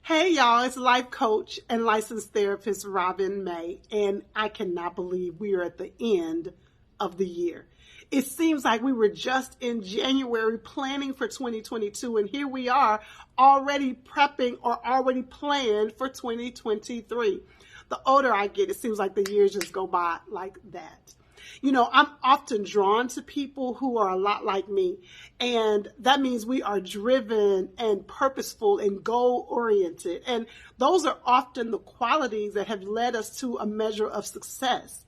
Hey y'all, it's life coach and licensed therapist Robin May, and I cannot believe we are at the end of the year. It seems like we were just in January planning for 2022, and here we are already prepping or already planned for 2023. The older I get, it seems like the years just go by like that. You know, I'm often drawn to people who are a lot like me, and that means we are driven and purposeful and goal-oriented, and those are often the qualities that have led us to a measure of success.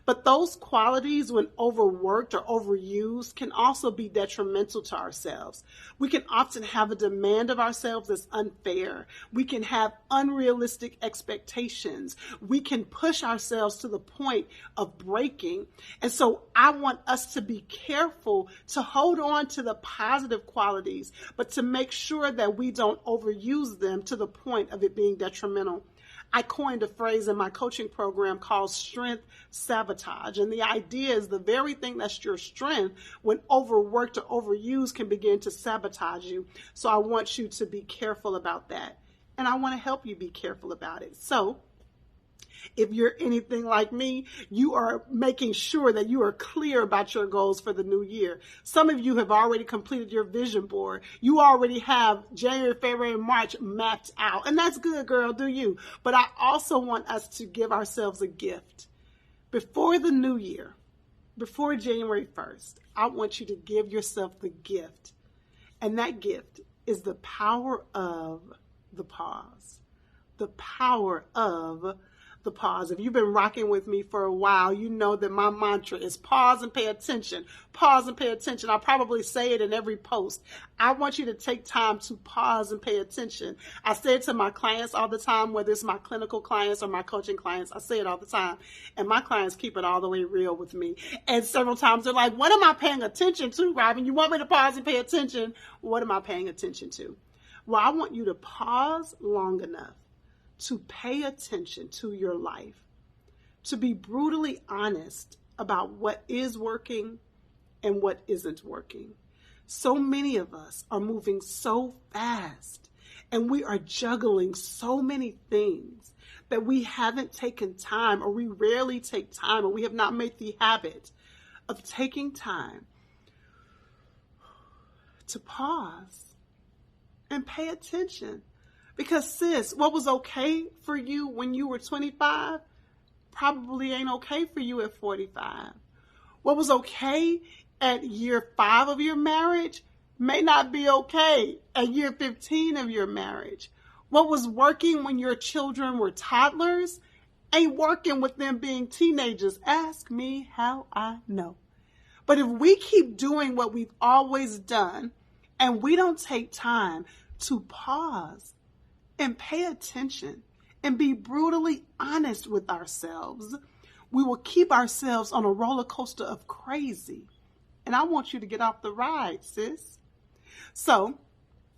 But those qualities, when overworked or overused, can also be detrimental to ourselves. We can often have a demand of ourselves that's unfair. We can have unrealistic expectations. We can push ourselves to the point of breaking. And so I want us to be careful to hold on to the positive qualities, but to make sure that we don't overuse them to the point of it being detrimental. I coined a phrase in my coaching program called strength sabotage. And the idea is the very thing that's your strength, when overworked or overused, can begin to sabotage you. So I want you to be careful about that. And I want to help you be careful about it. So if you're anything like me, you are making sure that you are clear about your goals for the new year. Some of you have already completed your vision board. You already have January, February, and March mapped out. And that's good, girl, do you. But I also want us to give ourselves a gift. Before the new year, before January 1st, I want you to give yourself the gift. And that gift is the power of the pause. The power of the pause. If you've been rocking with me for a while, you know that my mantra is pause and pay attention. Pause and pay attention. I probably say it in every post. I want you to take time to pause and pay attention. I say it to my clients all the time, whether it's my clinical clients or my coaching clients. I say it all the time. And my clients keep it all the way real with me. And several times they're like, what am I paying attention to, Robin? You want me to pause and pay attention? What am I paying attention to? Well, I want you to pause long enough to pay attention to your life, to be brutally honest about what is working and what isn't working. So many of us are moving so fast and we are juggling so many things that we haven't taken time, or we rarely take time, or we have not made the habit of taking time to pause and pay attention. Because sis, what was okay for you when you were 25 probably ain't okay for you at 45. What was okay at year 5 of your marriage may not be okay at year 15 of your marriage. What was working when your children were toddlers ain't working with them being teenagers. Ask me how I know. But if we keep doing what we've always done and we don't take time to pause and pay attention and be brutally honest with ourselves, we will keep ourselves on a roller coaster of crazy. And I want you to get off the ride, sis. So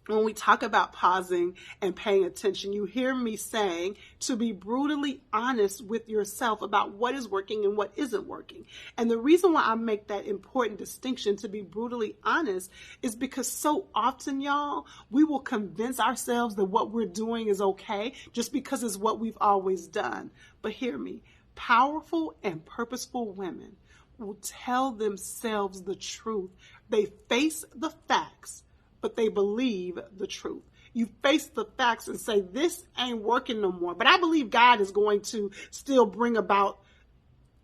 when we talk about pausing and paying attention, you hear me saying to be brutally honest with yourself about what is working and what isn't working. And the reason why I make that important distinction, to be brutally honest, is because so often, y'all, we will convince ourselves that what we're doing is okay just because it's what we've always done. But hear me, powerful and purposeful women will tell themselves the truth. They face the facts, but they believe the truth. You face the facts and say, this ain't working no more. But I believe God is going to still bring about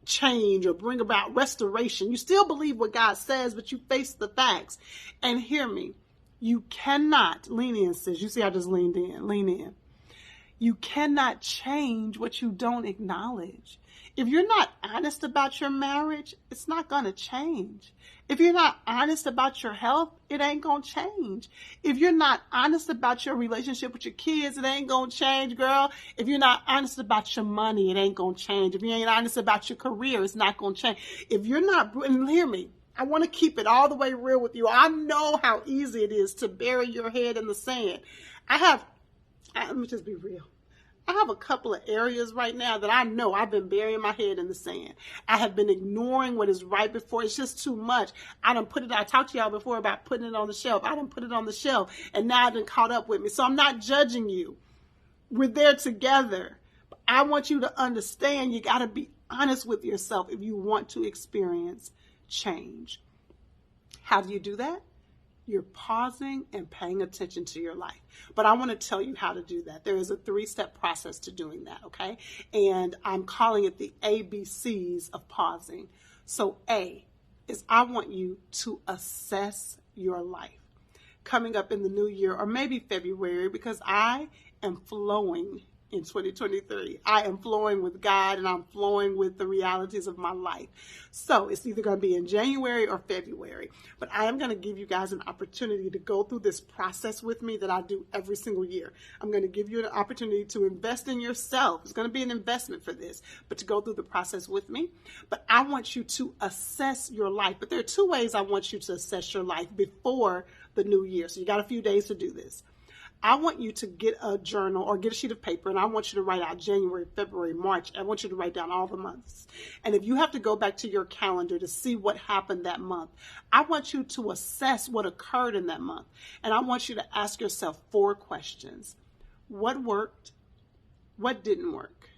change or bring about restoration. You still believe what God says, but you face the facts. And hear me, you cannot, lean in, sis. You see, I just leaned in, lean in. You cannot change what you don't acknowledge. If you're not honest about your marriage, it's not going to change. If you're not honest about your health, it ain't going to change. If you're not honest about your relationship with your kids, it ain't going to change, girl. If you're not honest about your money, it ain't going to change. If you ain't honest about your career, it's not going to change. If you're not, and hear me, I want to keep it all the way real with you. I know how easy it is to bury your head in the sand. Let me just be real. I have a couple of areas right now that I know I've been burying my head in the sand. I have been ignoring what is right before. It's just too much. I talked to y'all before about putting it on the shelf. I done put it on the shelf, and now it done caught up with me. So I'm not judging you. We're there together. I want you to understand you got to be honest with yourself if you want to experience change. How do you do that? You're pausing and paying attention to your life. But I want to tell you how to do that. There is a 3-step process to doing that, okay? And I'm calling it the ABCs of pausing. So A is I want you to assess your life. Coming up in the new year, or maybe February, because I am flowing in 2023. I am flowing with God, and I'm flowing with the realities of my life. So it's either going to be in January or February. But I am going to give you guys an opportunity to go through this process with me that I do every single year. I'm going to give you an opportunity to invest in yourself. It's going to be an investment for this, but to go through the process with me. But I want you to assess your life. But there are 2 ways I want you to assess your life before the new year. So you got a few days to do this. I want you to get a journal or get a sheet of paper, and I want you to write out January, February, March. I want you to write down all the months. And if you have to go back to your calendar to see what happened that month, I want you to assess what occurred in that month. And I want you to ask yourself 4 questions. What worked? What didn't work?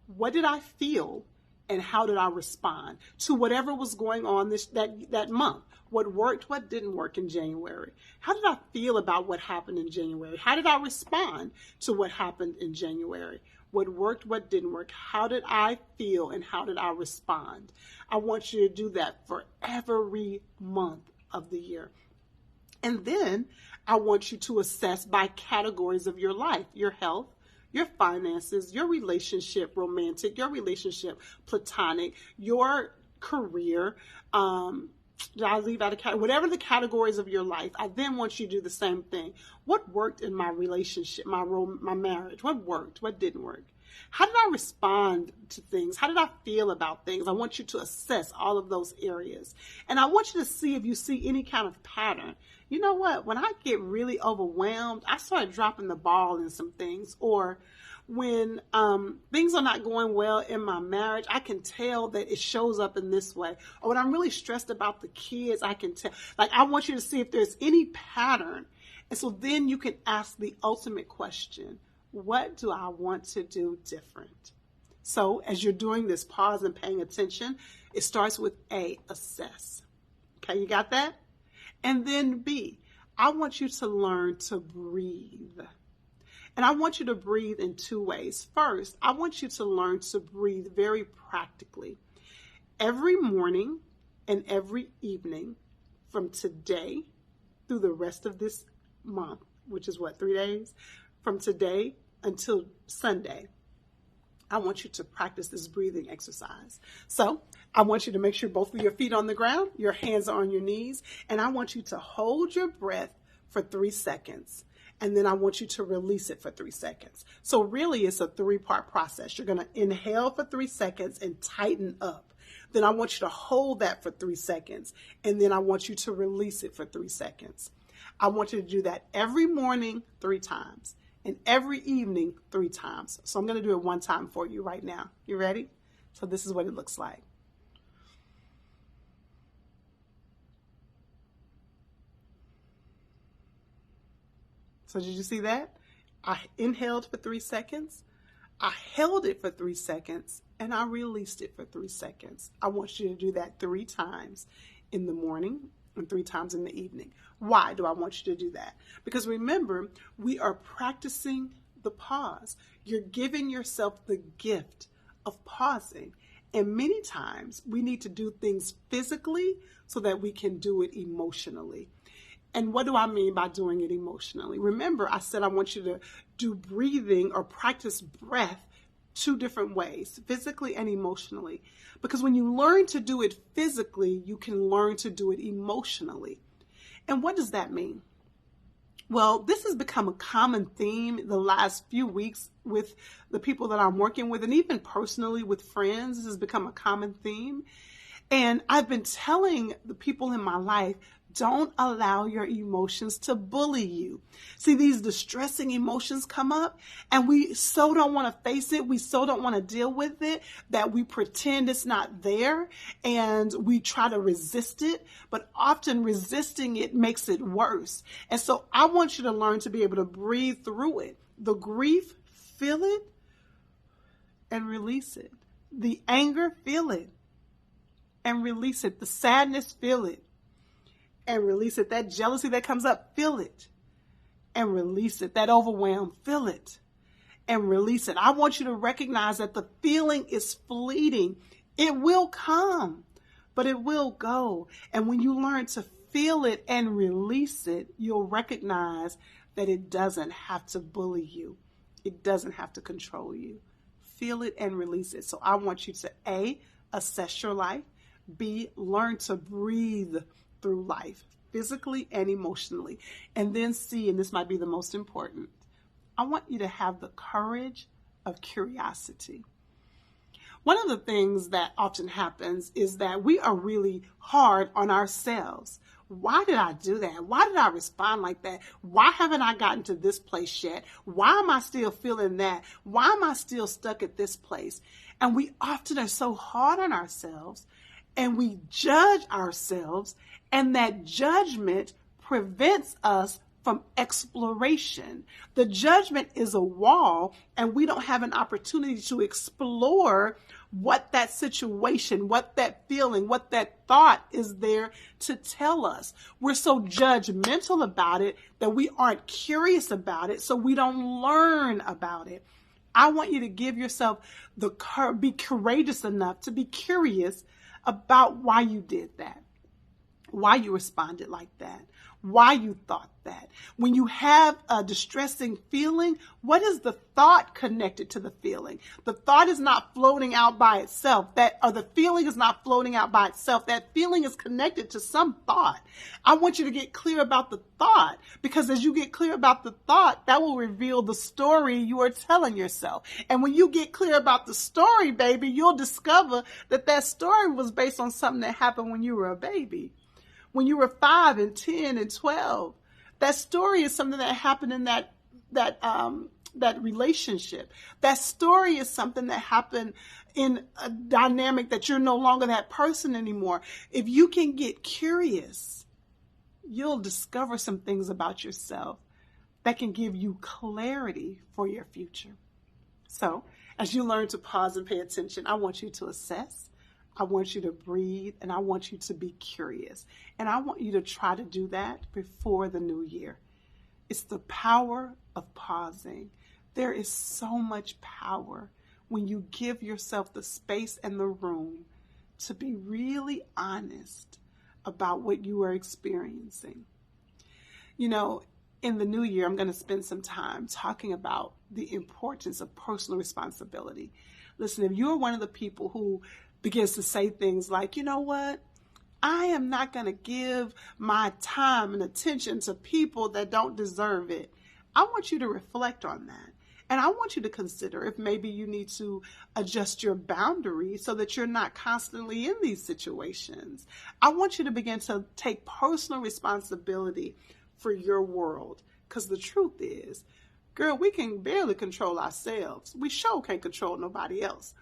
What did I feel? And how did I respond to whatever was going on that month? What worked, what didn't work in January? How did I feel about what happened in January? How did I respond to what happened in January? What worked, what didn't work? How did I feel and how did I respond? I want you to do that for every month of the year. And then I want you to assess by categories of your life, your health, your finances, your relationship, romantic, your relationship, platonic, your career, did I leave out a category? Whatever the categories of your life, I then want you to do the same thing. What worked in my relationship, my marriage? What worked? What didn't work? How did I respond to things? How did I feel about things? I want you to assess all of those areas. And I want you to see if you see any kind of pattern. You know what? When I get really overwhelmed, I start dropping the ball in some things. Or when things are not going well in my marriage, I can tell that it shows up in this way. Or when I'm really stressed about the kids, I can tell. Like, I want you to see if there's any pattern. And so then you can ask the ultimate question. What do I want to do different? So as you're doing this pause and paying attention, it starts with A, assess. Okay, you got that? And then B, I want you to learn to breathe. And I want you to breathe in 2 ways. First, I want you to learn to breathe very practically. Every morning and every evening from today through the rest of this month, which is what, 3 days? From today until Sunday, I want you to practice this breathing exercise. So I want you to make sure both of your feet are on the ground, your hands are on your knees, and I want you to hold your breath for 3 seconds. And then I want you to release it for 3 seconds. So really it's a 3-part process. You're going to inhale for 3 seconds and tighten up. Then I want you to hold that for 3 seconds. And then I want you to release it for 3 seconds. I want you to do that every morning 3 times. And every evening 3 times. So I'm going to do it one time for you right now. You ready? So this is what it looks like. So did you see that? I inhaled for 3 seconds. I held it for 3 seconds. And I released it for 3 seconds. I want you to do that 3 times in the morning and 3 times in the evening. Why do I want you to do that? Because remember, we are practicing the pause. You're giving yourself the gift of pausing. And many times we need to do things physically so that we can do it emotionally. And what do I mean by doing it emotionally? Remember, I said I want you to do breathing or practice breath 2 different ways, physically and emotionally. Because when you learn to do it physically, you can learn to do it emotionally. And what does that mean? Well, this has become a common theme the last few weeks with the people that I'm working with, and even personally with friends. This has become a common theme. And I've been telling the people in my life, don't allow your emotions to bully you. See, these distressing emotions come up and we so don't want to face it. We so don't want to deal with it that we pretend it's not there and we try to resist it. But often resisting it makes it worse. And so I want you to learn to be able to breathe through it. The grief, Feel it and release it. The anger, feel it and release it. The sadness, feel it and release it. That jealousy that comes up, feel it and release it. That overwhelm, feel it and release it. I want you to recognize that the feeling is fleeting. It will come, but it will go. And when you learn to feel it and release it, you'll recognize that it doesn't have to bully you. It doesn't have to control you. Feel it and release it. So I want you to A, assess your life. B, learn to breathe through life, physically and emotionally. And then C, and this might be the most important, I want you to have the courage of curiosity. One of the things that often happens is that we are really hard on ourselves. Why did I do that? Why did I respond like that? Why haven't I gotten to this place yet? Why am I still feeling that? Why am I still stuck at this place? And we often are so hard on ourselves and we judge ourselves, and that judgment prevents us from exploration. The judgment is a wall, and we don't have an opportunity to explore what that situation, what that feeling, what that thought is there to tell us. We're so judgmental about it that we aren't curious about it, so we don't learn about it. I want you to give yourself be courageous enough to be curious about why you did that, why you responded like that, why you thought that. When you have a distressing feeling, what is the thought connected to the feeling? The thought is not floating out by itself. The feeling is not floating out by itself. That feeling is connected to some thought. I want you to get clear about the thought, because as you get clear about the thought, that will reveal the story you are telling yourself. And when you get clear about the story, baby, you'll discover that that story was based on something that happened when you were a baby. When you were 5 and 10 and 12, that story is something that happened in that relationship. That story is something that happened in a dynamic that you're no longer that person anymore. If you can get curious, you'll discover some things about yourself that can give you clarity for your future. So, as you learn to pause and pay attention, I want you to assess. I want you to breathe, and I want you to be curious. And I want you to try to do that before the new year. It's the power of pausing. There is so much power when you give yourself the space and the room to be really honest about what you are experiencing. You know, in the new year, I'm going to spend some time talking about the importance of personal responsibility. Listen, if you're one of the people who begins to say things like, you know what, I am not going to give my time and attention to people that don't deserve it. I want you to reflect on that. And I want you to consider if maybe you need to adjust your boundaries so that you're not constantly in these situations. I want you to begin to take personal responsibility for your world. Because the truth is, girl, we can barely control ourselves. We sure can't control nobody else.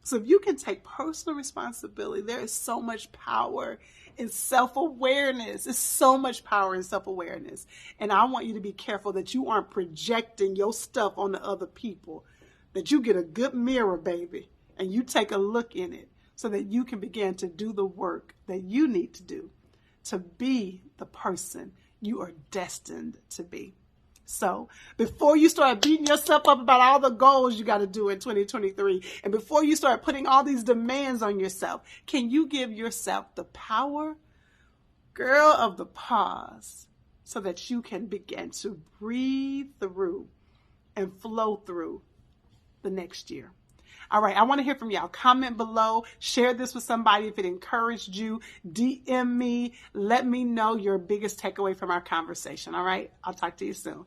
So if you can take personal responsibility, there is so much power in self-awareness. There's so much power in self-awareness. And I want you to be careful that you aren't projecting your stuff on the other people, that you get a good mirror, baby, and you take a look in it so that you can begin to do the work that you need to do to be the person you are destined to be. So before you start beating yourself up about all the goals you got to do in 2023, and before you start putting all these demands on yourself, can you give yourself the power, girl, of the pause so that you can begin to breathe through and flow through the next year? All right, I want to hear from y'all. Comment below. Share this with somebody if it encouraged you. DM me. Let me know your biggest takeaway from our conversation. All right, I'll talk to you soon.